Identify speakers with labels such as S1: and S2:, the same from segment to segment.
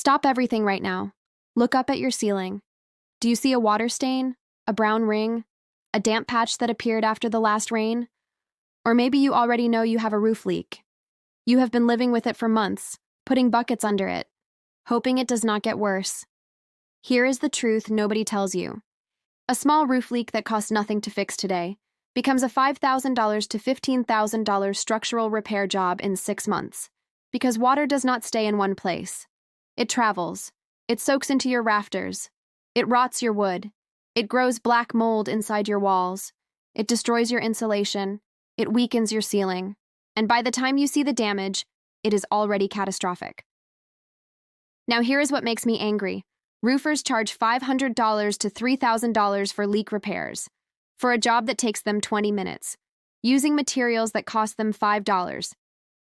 S1: Stop everything right now. Look up at your ceiling. Do you see a water stain? A brown ring? A damp patch that appeared after the last rain? Or maybe you already know you have a roof leak. You have been living with it for months, putting buckets under it, hoping it does not get worse. Here is the truth nobody tells you. A small roof leak that costs nothing to fix today becomes a $5,000 to $15,000 structural repair job in 6 months, because water does not stay in one place. It travels. It soaks into your rafters. It rots your wood. It grows black mold inside your walls. It destroys your insulation. It weakens your ceiling. And by the time you see the damage, it is already catastrophic. Now here is what makes me angry. Roofers charge $500 to $3,000 for leak repairs, for a job that takes them 20 minutes, using materials that cost them $5.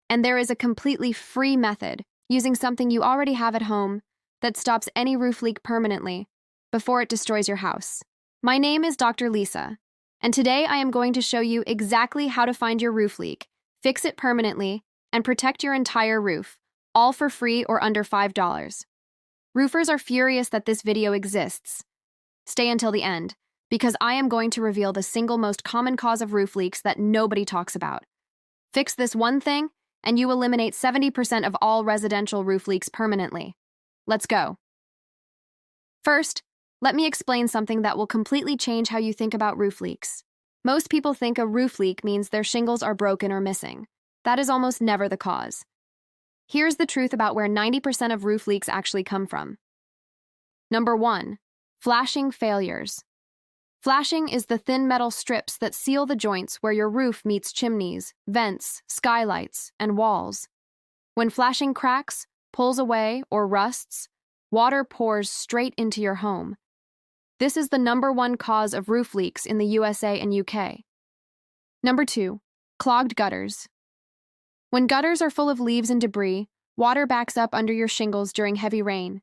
S1: And there is a completely free method, using something you already have at home, that stops any roof leak permanently before it destroys your house. My name is Dr. Lisa, and today I am going to show you exactly how to find your roof leak, fix it permanently, and protect your entire roof, all for free or under $5. Roofers are furious that this video exists. Stay until the end, because I am going to reveal the single most common cause of roof leaks that nobody talks about. Fix this one thing, and you eliminate 70% of all residential roof leaks permanently. Let's go. First, let me explain something that will completely change how you think about roof leaks. Most people think a roof leak means their shingles are broken or missing. That is almost never the cause. Here's the truth about where 90% of roof leaks actually come from. Number 1. Flashing failures. Flashing is the thin metal strips that seal the joints where your roof meets chimneys, vents, skylights, and walls. When flashing cracks, pulls away, or rusts, water pours straight into your home. This is the number 1 cause of roof leaks in the USA and UK. Number 2. Clogged gutters. When gutters are full of leaves and debris, water backs up under your shingles during heavy rain.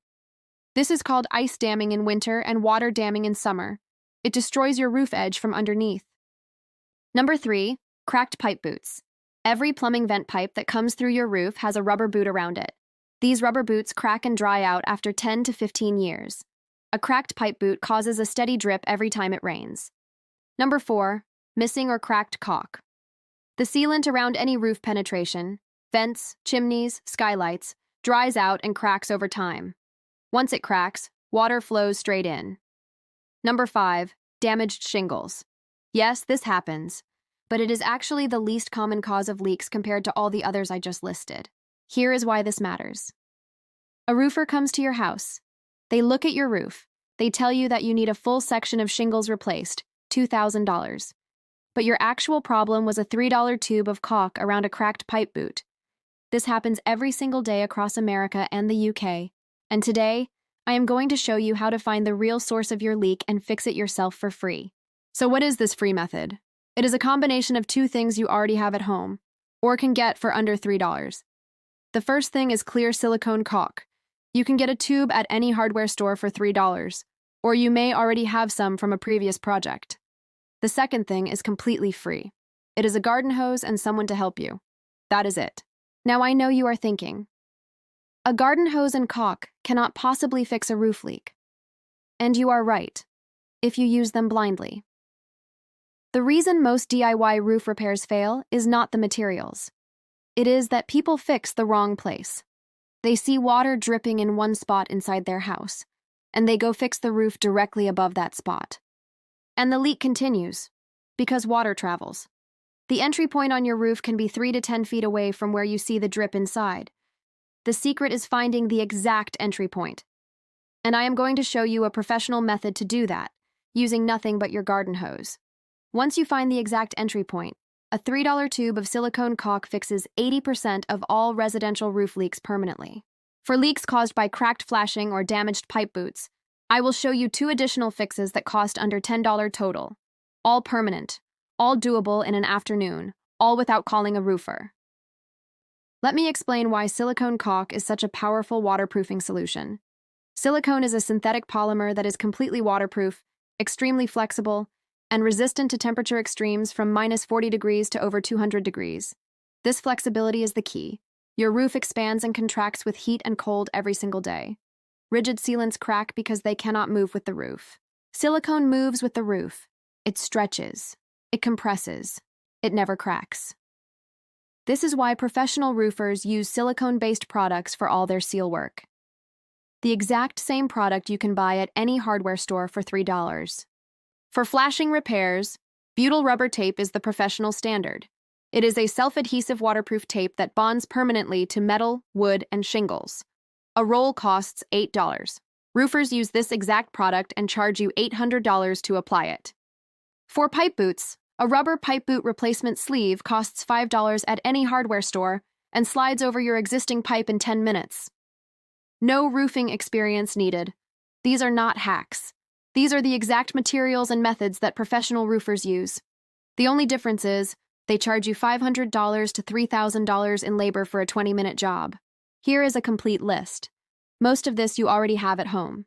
S1: This is called ice damming in winter and water damming in summer. It destroys your roof edge from underneath. Number 3. Cracked pipe boots. Every plumbing vent pipe that comes through your roof has a rubber boot around it. These rubber boots crack and dry out after 10 to 15 years. A cracked pipe boot causes a steady drip every time it rains. Number 4. Missing or cracked caulk. The sealant around any roof penetration, vents, chimneys, skylights, dries out and cracks over time. Once it cracks, water flows straight in. Number 5. Damaged shingles. Yes, this happens, but it is actually the least common cause of leaks compared to all the others I just listed. Here is why this matters. A roofer comes to your house. They look at your roof. They tell you that you need a full section of shingles replaced, $2,000. But your actual problem was a $3 tube of caulk around a cracked pipe boot. This happens every single day across America and the UK. And today, I am going to show you how to find the real source of your leak and fix it yourself for free. So what is this free method? It is a combination of 2 things you already have at home, or can get for under $3. The first thing is clear silicone caulk. You can get a tube at any hardware store for $3, or you may already have some from a previous project. The second thing is completely free. It is a garden hose and someone to help you. That is it. Now I know you are thinking, a garden hose and caulk cannot possibly fix a roof leak. And you are right, if you use them blindly. The reason most DIY roof repairs fail is not the materials. It is that people fix the wrong place. They see water dripping in one spot inside their house, and they go fix the roof directly above that spot. And the leak continues, because water travels. The entry point on your roof can be 3 to 10 feet away from where you see the drip inside. The secret is finding the exact entry point. And I am going to show you a professional method to do that, using nothing but your garden hose. Once you find the exact entry point, a $3 tube of silicone caulk fixes 80% of all residential roof leaks permanently. For leaks caused by cracked flashing or damaged pipe boots, I will show you 2 additional fixes that cost under $10 total. All permanent, all doable in an afternoon, all without calling a roofer. Let me explain why silicone caulk is such a powerful waterproofing solution. Silicone is a synthetic polymer that is completely waterproof, extremely flexible, and resistant to temperature extremes from -40 degrees to over 200 degrees. This flexibility is the key. Your roof expands and contracts with heat and cold every single day. Rigid sealants crack because they cannot move with the roof. Silicone moves with the roof. It stretches. It compresses. It never cracks. This is why professional roofers use silicone-based products for all their seal work. The exact same product you can buy at any hardware store for $3. For flashing repairs, butyl rubber tape is the professional standard. It is a self-adhesive waterproof tape that bonds permanently to metal, wood, and shingles. A roll costs $8. Roofers use this exact product and charge you $800 to apply it. For pipe boots, a rubber pipe boot replacement sleeve costs $5 at any hardware store and slides over your existing pipe in 10 minutes. No roofing experience needed. These are not hacks. These are the exact materials and methods that professional roofers use. The only difference is, they charge you $500 to $3,000 in labor for a 20-minute job. Here is a complete list. Most of this you already have at home.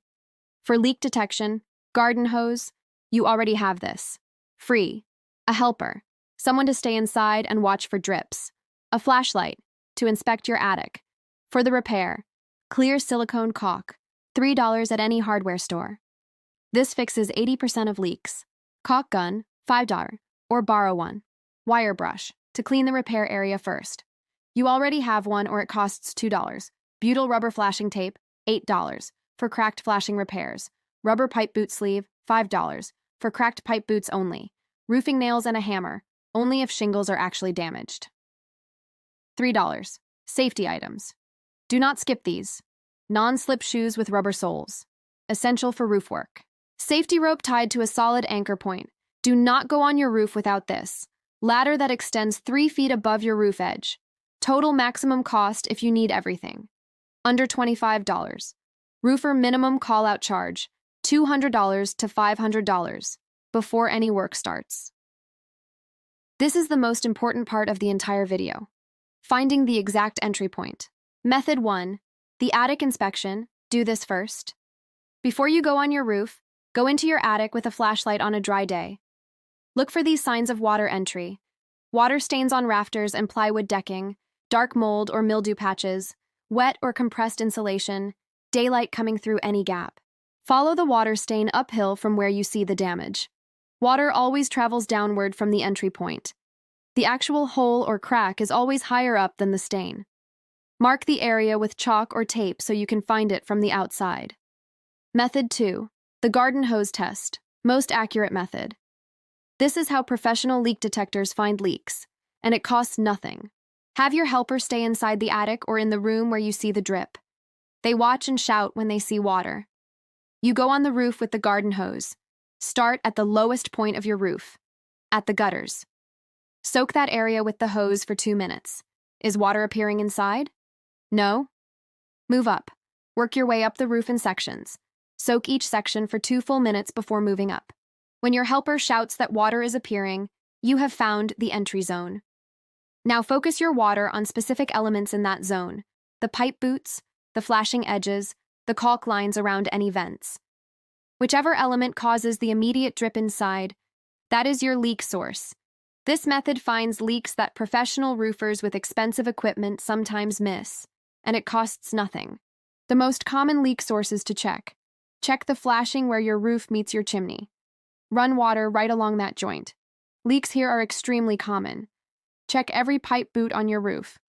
S1: For leak detection, garden hose, you already have this. Free. A helper, someone to stay inside and watch for drips. A flashlight, to inspect your attic. For the repair, clear silicone caulk, $3 at any hardware store. This fixes 80% of leaks. Caulk gun, $5, or borrow one. Wire brush, to clean the repair area first. You already have one or it costs $2. Butyl rubber flashing tape, $8, for cracked flashing repairs. Rubber pipe boot sleeve, $5, for cracked pipe boots only. Roofing nails and a hammer, only if shingles are actually damaged. $3. Safety items. Do not skip these. Non-slip shoes with rubber soles. Essential for roof work. Safety rope tied to a solid anchor point. Do not go on your roof without this. Ladder that extends 3 feet above your roof edge. Total maximum cost if you need everything. Under $25. Roofer minimum call-out charge, $200 to $500, before any work starts. This is the most important part of the entire video. Finding the exact entry point. Method 1. The attic inspection. Do this first. Before you go on your roof, go into your attic with a flashlight on a dry day. Look for these signs of water entry. Water stains on rafters and plywood decking, dark mold or mildew patches, wet or compressed insulation, daylight coming through any gap. Follow the water stain uphill from where you see the damage. Water always travels downward from the entry point. The actual hole or crack is always higher up than the stain. Mark the area with chalk or tape so you can find it from the outside. Method 2. The garden hose test. Most accurate method. This is how professional leak detectors find leaks, and it costs nothing. Have your helper stay inside the attic or in the room where you see the drip. They watch and shout when they see water. You go on the roof with the garden hose. Start at the lowest point of your roof, at the gutters. Soak that area with the hose for 2 minutes. Is water appearing inside? No? Move up. Work your way up the roof in sections. Soak each section for 2 full minutes before moving up. When your helper shouts that water is appearing, you have found the entry zone. Now focus your water on specific elements in that zone: the pipe boots, the flashing edges, the caulk lines around any vents. Whichever element causes the immediate drip inside, that is your leak source. This method finds leaks that professional roofers with expensive equipment sometimes miss, and it costs nothing. The most common leak sources to check. Check the flashing where your roof meets your chimney. Run water right along that joint. Leaks here are extremely common. Check every pipe boot on your roof.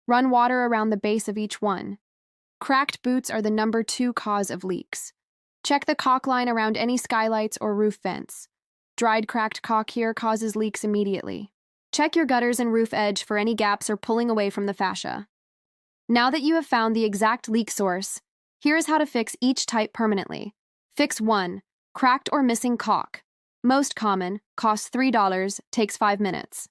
S1: Run water around the base of each one. Cracked boots are the number 2 cause of leaks. Check the caulk line around any skylights or roof vents. Dried cracked caulk here causes leaks immediately. Check your gutters and roof edge for any gaps or pulling away from the fascia. Now that you have found the exact leak source, here is how to fix each type permanently. Fix 1. Cracked or missing caulk. Most common, costs $3, takes 5 minutes.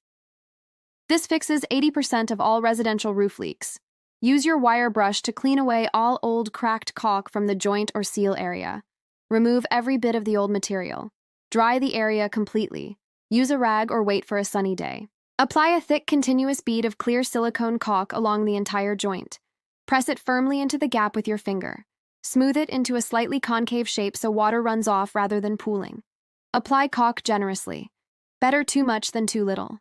S1: This fixes 80% of all residential roof leaks. Use your wire brush to clean away all old cracked caulk from the joint or seal area. Remove every bit of the old material. Dry the area completely. Use a rag or wait for a sunny day. Apply a thick continuous bead of clear silicone caulk along the entire joint. Press it firmly into the gap with your finger. Smooth it into a slightly concave shape so water runs off rather than pooling. Apply caulk generously. Better too much than too little.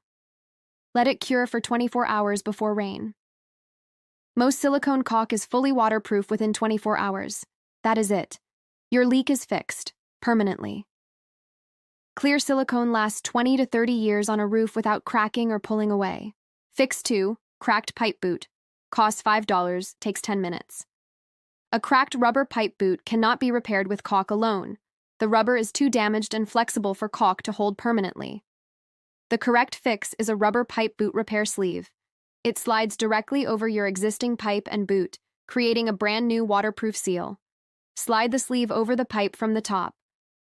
S1: Let it cure for 24 hours before rain. Most silicone caulk is fully waterproof within 24 hours. That is it. Your leak is fixed, permanently. Clear silicone lasts 20 to 30 years on a roof without cracking or pulling away. Fix 2, cracked pipe boot. Costs $5, takes 10 minutes. A cracked rubber pipe boot cannot be repaired with caulk alone. The rubber is too damaged and flexible for caulk to hold permanently. The correct fix is a rubber pipe boot repair sleeve. It slides directly over your existing pipe and boot, creating a brand new waterproof seal. Slide the sleeve over the pipe from the top.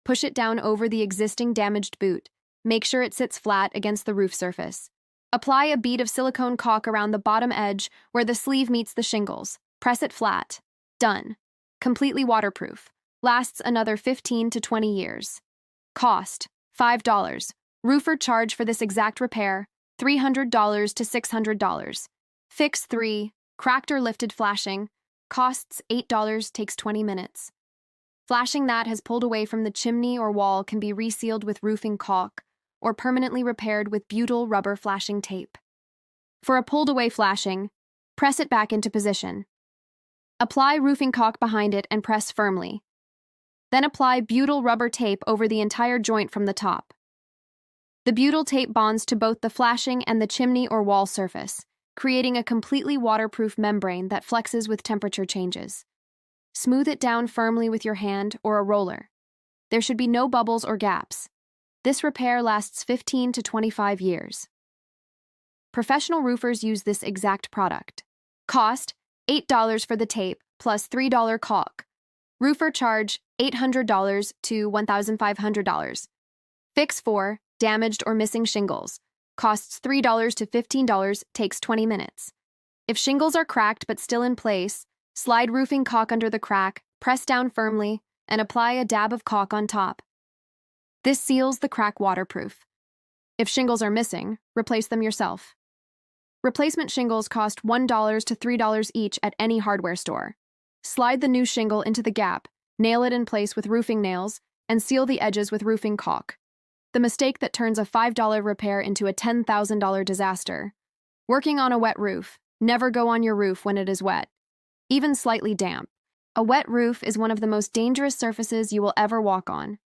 S1: Push it down over the existing damaged boot. Make sure it sits flat against the roof surface. Apply a bead of silicone caulk around the bottom edge where the sleeve meets the shingles. Press it flat. Done. Completely waterproof. Lasts another 15 to 20 years. Cost: $5. Roofer charge for this exact repair: $300 to $600. Fix 3, cracked or lifted flashing. Costs $8, takes 20 minutes. Flashing that has pulled away from the chimney or wall can be resealed with roofing caulk or permanently repaired with butyl rubber flashing tape. For a pulled away flashing, press it back into position. Apply roofing caulk behind it and press firmly. Then apply butyl rubber tape over the entire joint from the top. The butyl tape bonds to both the flashing and the chimney or wall surface, creating a completely waterproof membrane that flexes with temperature changes. Smooth it down firmly with your hand or a roller. There should be no bubbles or gaps. This repair lasts 15 to 25 years. Professional roofers use this exact product. Cost: $8 for the tape plus $3 caulk. Roofer charge $800 to $1,500. Fix 4, damaged or missing shingles. Costs $3 to $15, takes 20 minutes. If shingles are cracked but still in place, slide roofing caulk under the crack, press down firmly, and apply a dab of caulk on top. This seals the crack waterproof. If shingles are missing, replace them yourself. Replacement shingles cost $1 to $3 each at any hardware store. Slide the new shingle into the gap, nail it in place with roofing nails, and seal the edges with roofing caulk. The mistake that turns a $5 repair into a $10,000 disaster. Working on a wet roof. Never go on your roof when it is wet, even slightly damp. A wet roof is one of the most dangerous surfaces you will ever walk on.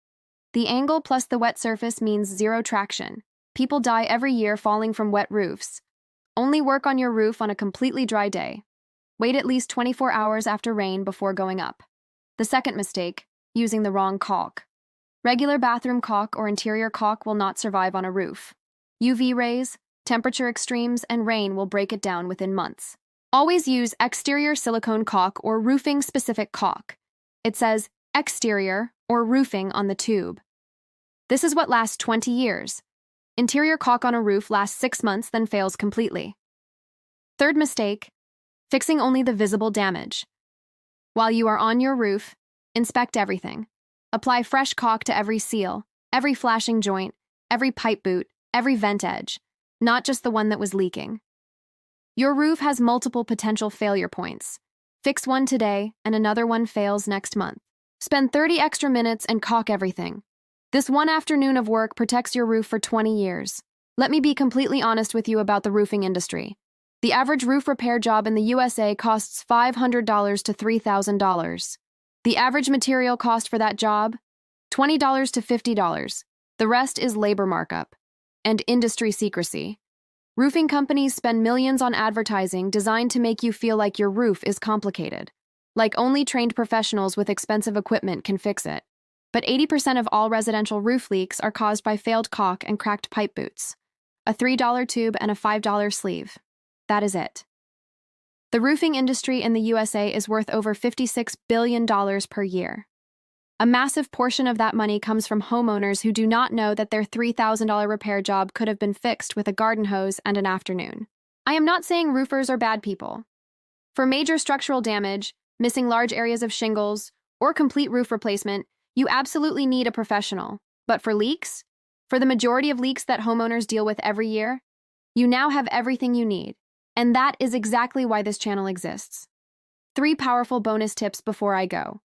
S1: The angle plus the wet surface means zero traction. People die every year falling from wet roofs. Only work on your roof on a completely dry day. Wait at least 24 hours after rain before going up. The second mistake, using the wrong caulk. Regular bathroom caulk or interior caulk will not survive on a roof. UV rays, temperature extremes, and rain will break it down within months. Always use exterior silicone caulk or roofing-specific caulk. It says exterior or roofing on the tube. This is what lasts 20 years. Interior caulk on a roof lasts 6 months, then fails completely. Third mistake, fixing only the visible damage. While you are on your roof, inspect everything. Apply fresh caulk to every seal, every flashing joint, every pipe boot, every vent edge, not just the one that was leaking. Your roof has multiple potential failure points. Fix one today, and another one fails next month. Spend 30 extra minutes and caulk everything. This one afternoon of work protects your roof for 20 years. Let me be completely honest with you about the roofing industry. The average roof repair job in the USA costs $500 to $3,000. The average material cost for that job? $20 to $50. The rest is labor markup and industry secrecy. Roofing companies spend millions on advertising designed to make you feel like your roof is complicated, like only trained professionals with expensive equipment can fix it. But 80% of all residential roof leaks are caused by failed caulk and cracked pipe boots. A $3 tube and a $5 sleeve. That is it. The roofing industry in the USA is worth over $56 billion per year. A massive portion of that money comes from homeowners who do not know that their $3,000 repair job could have been fixed with a garden hose and an afternoon. I am not saying roofers are bad people. For major structural damage, missing large areas of shingles, or complete roof replacement, you absolutely need a professional. But for leaks, for the majority of leaks that homeowners deal with every year, you now have everything you need. And that is exactly why this channel exists. 3 powerful bonus tips before I go.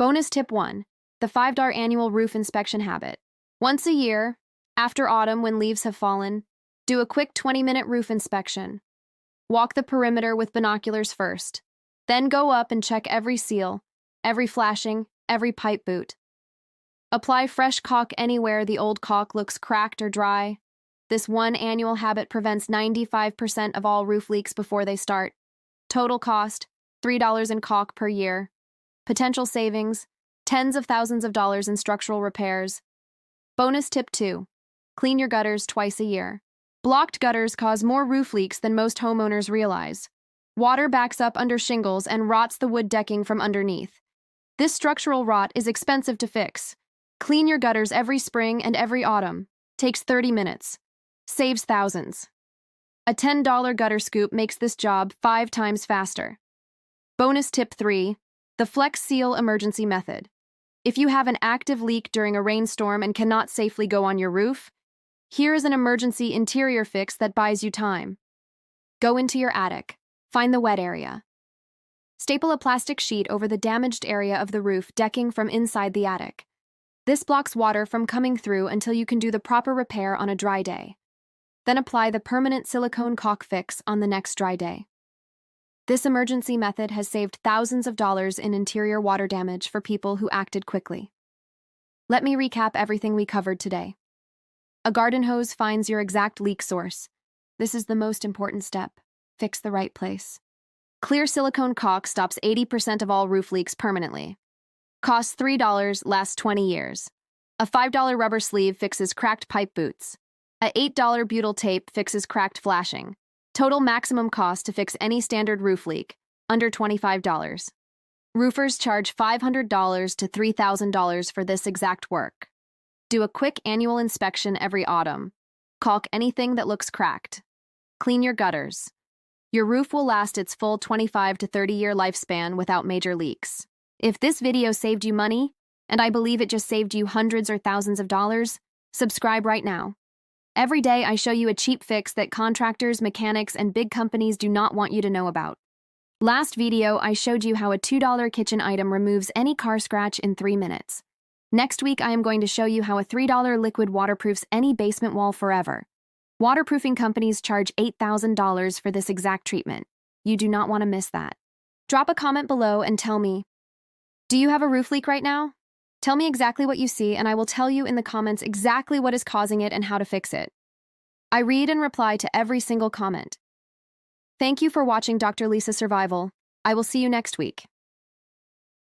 S1: Bonus tip 1, the $5 annual roof inspection habit. Once a year, after autumn when leaves have fallen, do a quick 20-minute roof inspection. Walk the perimeter with binoculars first. Then go up and check every seal, every flashing, every pipe boot. Apply fresh caulk anywhere the old caulk looks cracked or dry. This one annual habit prevents 95% of all roof leaks before they start. Total cost, $3 in caulk per year. Potential savings, tens of thousands of dollars in structural repairs. Bonus tip 2. Clean your gutters twice a year. Blocked gutters cause more roof leaks than most homeowners realize. Water backs up under shingles and rots the wood decking from underneath. This structural rot is expensive to fix. Clean your gutters every spring and every autumn. Takes 30 minutes. Saves thousands. A $10 gutter scoop makes this job 5 times faster. Bonus tip 3. The Flex Seal Emergency Method. If you have an active leak during a rainstorm and cannot safely go on your roof, here is an emergency interior fix that buys you time. Go into your attic. Find the wet area. Staple a plastic sheet over the damaged area of the roof decking from inside the attic. This blocks water from coming through until you can do the proper repair on a dry day. Then apply the permanent silicone caulk fix on the next dry day. This emergency method has saved thousands of dollars in interior water damage for people who acted quickly. Let me recap everything we covered today. A garden hose finds your exact leak source. This is the most important step. Fix the right place. Clear silicone caulk stops 80% of all roof leaks permanently. Costs $3, lasts 20 years. A $5 rubber sleeve fixes cracked pipe boots. A $8 butyl tape fixes cracked flashing. Total maximum cost to fix any standard roof leak, under $25. Roofers charge $500 to $3,000 for this exact work. Do a quick annual inspection every autumn. Caulk anything that looks cracked. Clean your gutters. Your roof will last its full 25 to 30-year lifespan without major leaks. If this video saved you money, and I believe it just saved you hundreds or thousands of dollars, subscribe right now. Every day I show you a cheap fix that contractors, mechanics, and big companies do not want you to know about. Last video, I showed you how a $2 kitchen item removes any car scratch in 3 minutes. Next week, I am going to show you how a $3 liquid waterproofs any basement wall forever. Waterproofing companies charge $8,000 for this exact treatment. You do not want to miss that. Drop a comment below and tell me, do you have a roof leak right now? Tell me exactly what you see, and I will tell you in the comments exactly what is causing it and how to fix it. I read and reply to every single comment. Thank you for watching Dr. Lisa Survival. I will see you next week.